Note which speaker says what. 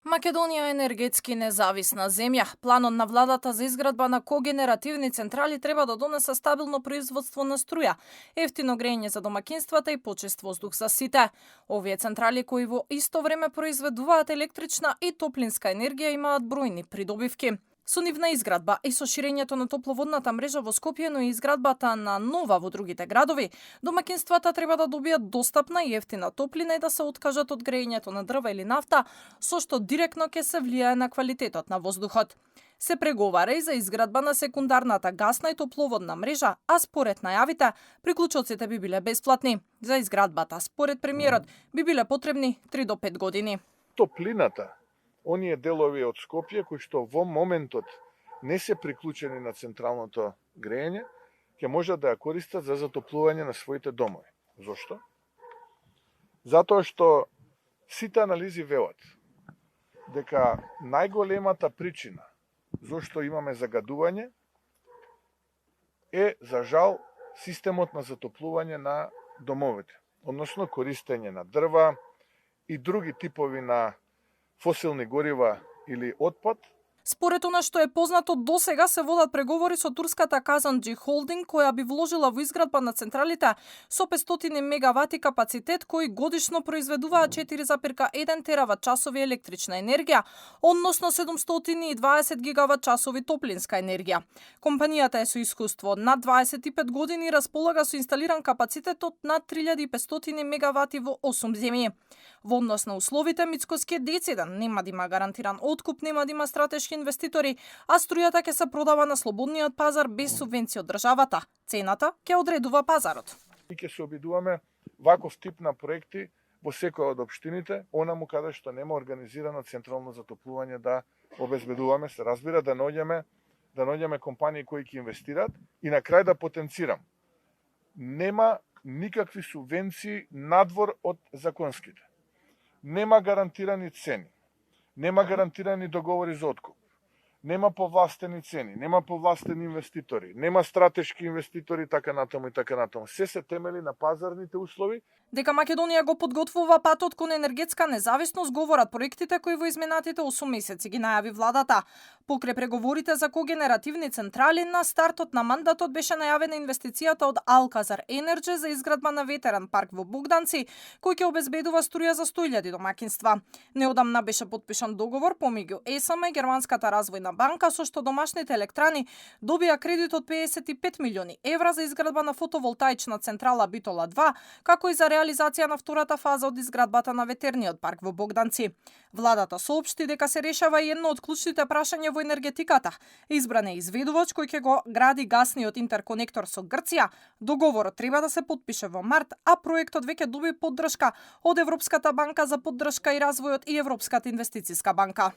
Speaker 1: Македонија е енергетски независна земја. Планот на владата за изградба на когенеративни централи треба да донесе стабилно производство на струја, ефтино грејење за домакинствата и почист воздух за сите. Овие централи кои во исто време произведуваат електрична и топлинска енергија имаат бројни придобивки. Со нивна изградба и со ширењето на топловодната мрежа во Скопје, но и изградбата на нова во другите градови, домакинствата треба да добијат достапна и ефтина топлина и да се откажат од грејењето на дрва или нафта, со што директно ќе се влијае на квалитетот на воздухот. Се преговара и за изградба на секундарната гасна и топловодна мрежа, а според најавите, приклучоците би биле бесплатни. За изградбата, според премиерот, би биле потребни 3 до 5 години.
Speaker 2: Топлината, оние делови од Скопје кои што во моментот не се приклучени на централното грејење, ќе можат да ја користат за затоплување на своите домови. Зошто? Затоа што сите анализи велат дека најголемата причина зошто имаме загадување е, за жал, системот на затоплување на домовите, односно користење на дрва и други типови на фосилни горива или отпад.
Speaker 1: Според она што е познато, досега се водат преговори со турската Казанџи Холдинг, која би вложила во изградба на централите со 500 мегавати капацитет, кои годишно произведуваат 4,1 терават часови електрична енергија, односно 720 гигават часови топлинска енергија. Компанијата е со искуство над 25 години и располага со инсталиран капацитет од над 3500 мегавати во 8 земји. Во однос на условите, Мицкоски е дециден, нема да има гарантиран откуп, нема да има стратешки инвеститори, а струјата ќе се продава на слободниот пазар без субвенција од државата. Цената ќе одредува пазарот.
Speaker 2: И ќе се обидуваме ваков тип на проекти во секоја од општините, онаму каде што нема организирано централно затоплување да обезбедуваме, се разбира, да наоѓаме компании кои ќе инвестират и на крај да потенцирам. Нема никакви субвенции надвор од законските. Нема гарантирани цени, нема гарантирани договори за откуп, нема повластени цени, нема повластени инвеститори, нема стратешки инвеститори, така натаму и така натаму. Се темели на пазарните услови.
Speaker 1: Дека Македонија го подготвува патот кон енергетска независност, говорат проектите кои во изминатите 8 месеци ги најави владата. Покрај преговорите за когенеративни централи, на стартот на мандатот беше најавена инвестицијата од Алказар Енерџи за изградба на ветеран парк во Богданци, кој ќе обезбедува струја за 100.000 домакинства. Неодамна беше потпишан договор помеѓу ЕСМ и Германската развојна банка, со што домашните електрани добија кредит од 55 милиони евра за изградба на фотоволтаична централа Битола 2, како и за реализација на втората фаза од изградбата на ветерниот парк во Богданци. Владата соопшти дека се решава и едно од клучните прашања во енергетиката. Избран е изведувач кој ќе го гради гасниот интерконектор со Грција. Договорот треба да се потпише во март, а проектот веќе доби поддршка од Европската банка за поддршка и развојот и Европската инвестициска банка.